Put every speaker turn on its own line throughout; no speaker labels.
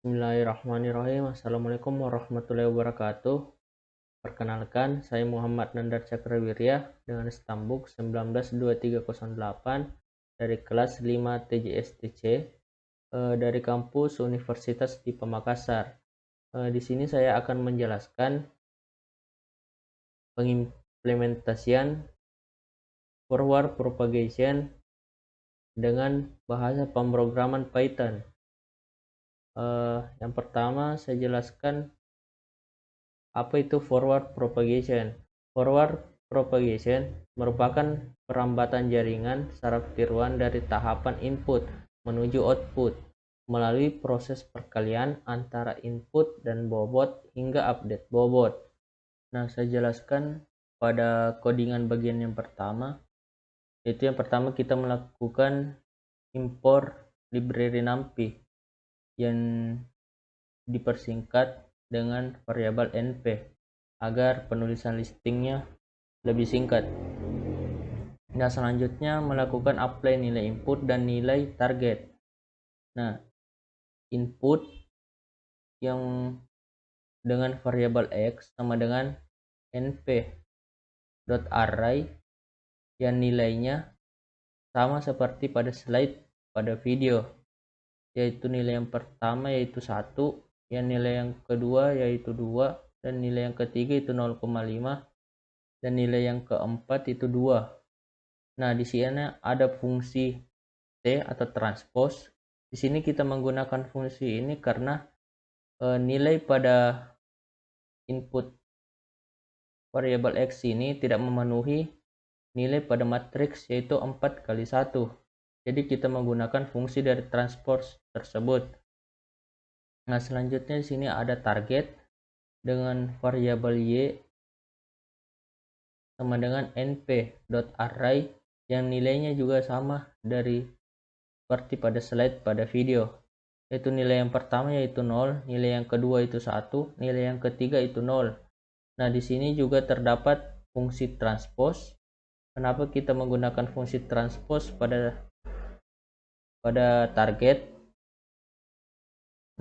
Bismillahirrahmanirrahim. Assalamualaikum warahmatullahi wabarakatuh. Perkenalkan, saya Muhammad Nandar Cakrawirya dengan stambuk 192308 dari kelas 5 TJSTC dari kampus Universitas Dipa Makassar. Di sini saya akan menjelaskan pengimplementasian forward propagation dengan bahasa pemrograman Python. Yang pertama saya jelaskan apa itu forward propagation. Forward propagation merupakan perambatan jaringan saraf tiruan dari tahapan input menuju output melalui proses perkalian antara input dan bobot hingga update bobot. Nah, saya jelaskan pada codingan bagian yang pertama, yaitu yang pertama kita melakukan import library numpy yang dipersingkat dengan variabel np agar penulisan listingnya lebih singkat. Nah, selanjutnya melakukan apply nilai input dan nilai target. Nah, input yang dengan variabel x sama dengan np.array yang nilainya sama seperti pada slide pada video, yaitu nilai yang pertama yaitu 1, yang nilai yang kedua yaitu 2, dan nilai yang ketiga itu 0,5, dan nilai yang keempat itu 2. Nah, di sini ada fungsi T atau transpose. Di sini kita menggunakan fungsi ini karena nilai pada input variabel x ini tidak memenuhi nilai pada matriks yaitu 4 kali 1. Jadi kita menggunakan fungsi dari transpose tersebut. Nah, selanjutnya di sini ada target dengan variabel y sama dengan np.array yang nilainya juga sama dari seperti pada slide pada video, yaitu nilai yang pertama yaitu 0, nilai yang kedua itu 1, nilai yang ketiga itu 0. Nah, di sini juga terdapat fungsi transpose. Kenapa kita menggunakan fungsi transpose pada target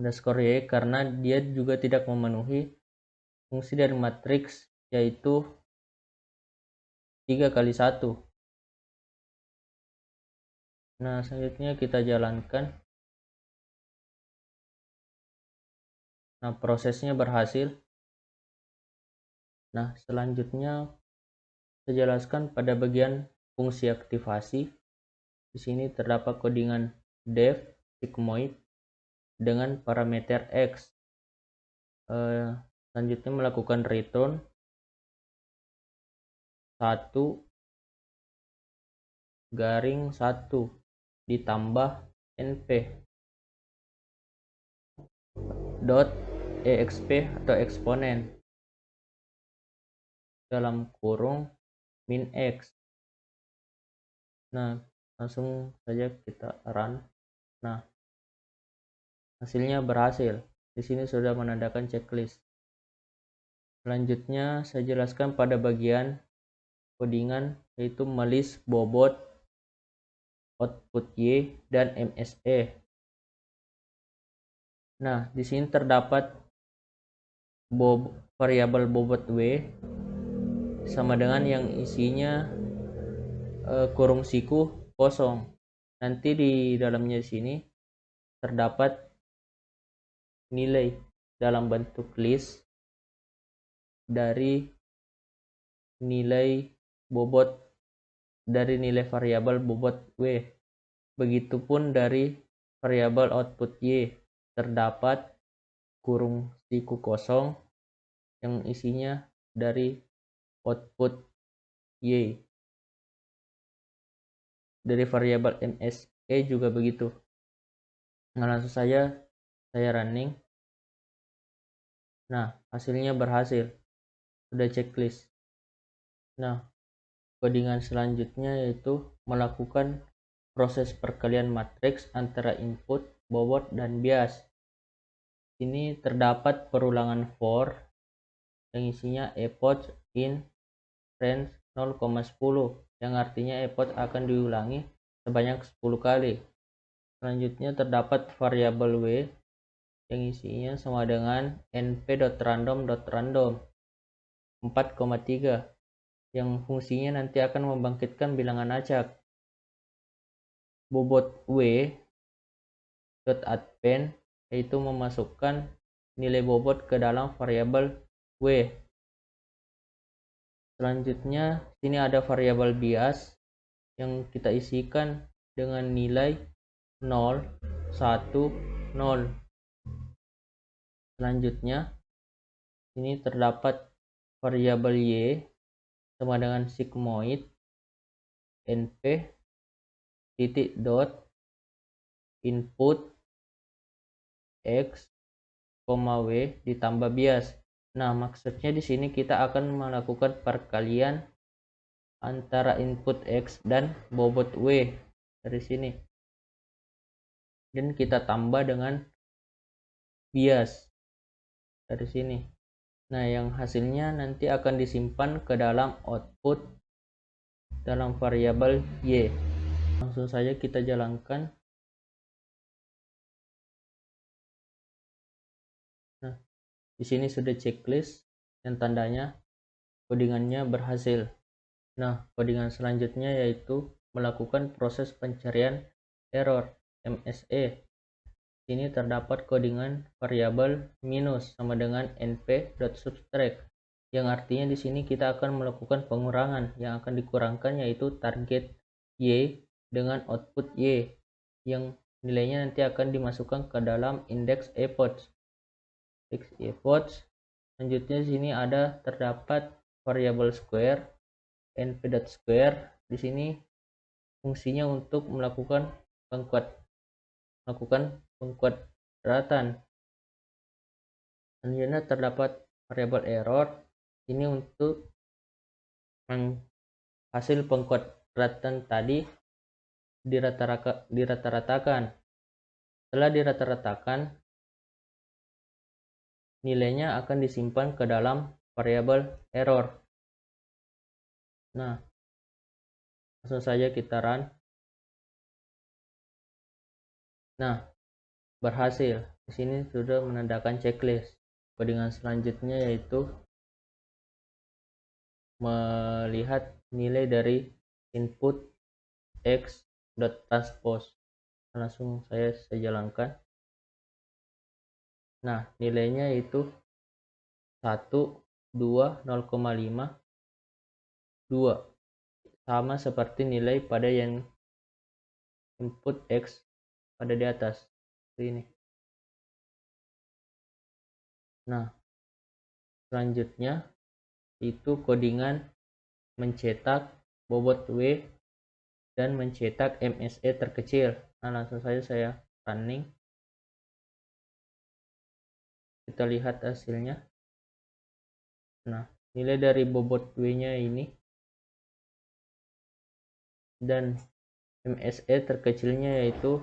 underscore y? Karena dia juga tidak memenuhi fungsi dari matriks yaitu 3 kali 1. Nah, selanjutnya kita jalankan. Nah, prosesnya berhasil. Nah, selanjutnya saya jelaskan pada bagian fungsi aktivasi. Di sini terdapat codingan def sigmoid dengan parameter x. Selanjutnya melakukan return 1 garing 1 ditambah np dot exp atau eksponen dalam kurung min x. Nah, langsung saja kita run. Nah, hasilnya berhasil. Di sini sudah menandakan checklist. Selanjutnya saya jelaskan pada bagian codingan yaitu melis bobot output y dan mse. Nah, di sini terdapat variabel bobot w sama dengan yang isinya kurung siku kosong. Nanti di dalamnya sini terdapat nilai dalam bentuk list dari nilai bobot dari nilai variabel bobot w. Begitupun dari variabel output y terdapat kurung siku kosong yang isinya dari output y. Dari variabel mse juga begitu. Nah, langsung saja saya running. Nah, hasilnya berhasil. Sudah checklist. Nah, codingan selanjutnya yaitu melakukan proses perkalian matriks antara input, bobot, dan bias. Ini terdapat perulangan for yang isinya epoch in range 0,10 yang artinya epoch akan diulangi sebanyak 10 kali. Selanjutnya terdapat variabel w yang isinya sama dengan np.random.random 4,3 yang fungsinya nanti akan membangkitkan bilangan acak. Bobot w.append yaitu memasukkan nilai bobot ke dalam variabel w. Selanjutnya sini ada variabel bias yang kita isikan dengan nilai 0, 1, 0. Selanjutnya ini terdapat variabel y sama dengan sigmoid np titik dot input x, w ditambah bias. Nah, maksudnya di sini kita akan melakukan perkalian antara input x dan bobot w dari sini. Dan kita tambah dengan bias dari sini. Nah, yang hasilnya nanti akan disimpan ke dalam output dalam variabel y. Langsung saja kita jalankan. Nah, di sini sudah checklist yang tandanya codingannya berhasil. Nah, codingan selanjutnya yaitu melakukan proses pencarian error MSE. Sini terdapat codingan variabel minus sama dengan np.subtract, yang artinya di sini kita akan melakukan pengurangan. Yang akan dikurangkan yaitu target y dengan output y, yang nilainya nanti akan dimasukkan ke dalam indeks efforts. Selanjutnya di sini ada terdapat variabel square np.square. Di sini fungsinya untuk melakukan pengkuadratan. Selanjutnya terdapat variabel error, ini untuk hasil pengkuadratan tadi dirata-ratakan. Setelah dirata-ratakan, nilainya akan disimpan ke dalam variabel error. Nah, langsung saja kita run. Nah, berhasil. Di sini sudah menandakan checklist. Codingan selanjutnya yaitu melihat nilai dari input x.transpose. Langsung saya jalankan. Nah, nilainya itu 1, 2, 0,5, 2. Sama seperti nilai pada yang input x pada di atas. Ini. Nah, selanjutnya itu codingan mencetak bobot w dan mencetak MSE terkecil. Nah, langsung saja saya running. Kita lihat hasilnya. Nah, nilai dari bobot W-nya ini dan MSE terkecilnya yaitu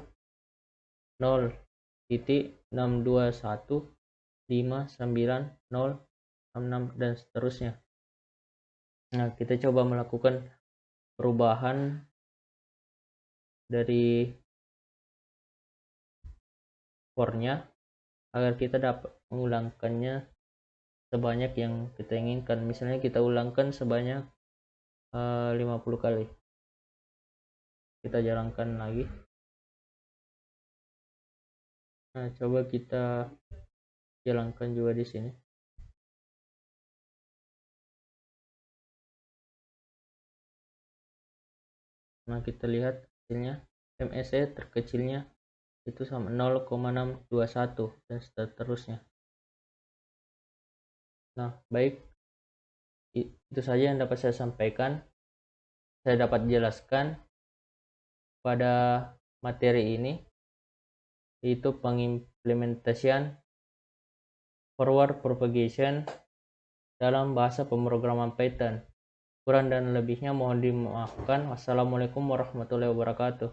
0.621590066 dan seterusnya. Nah, kita coba melakukan perubahan dari core-nya agar kita dapat mengulangkannya sebanyak yang kita inginkan. Misalnya kita ulangkan sebanyak 50 kali. Kita jalankan lagi. Nah, coba kita jalankan juga di sini. Nah, kita lihat hasilnya. MSE terkecilnya itu sama 0,621 dan seterusnya. Nah, baik, itu saja yang dapat saya sampaikan. Saya dapat jelaskan pada materi ini, yaitu pengimplementasian forward propagation dalam bahasa pemrograman Python. Kurang dan lebihnya mohon dimaafkan. Wassalamualaikum warahmatullahi wabarakatuh.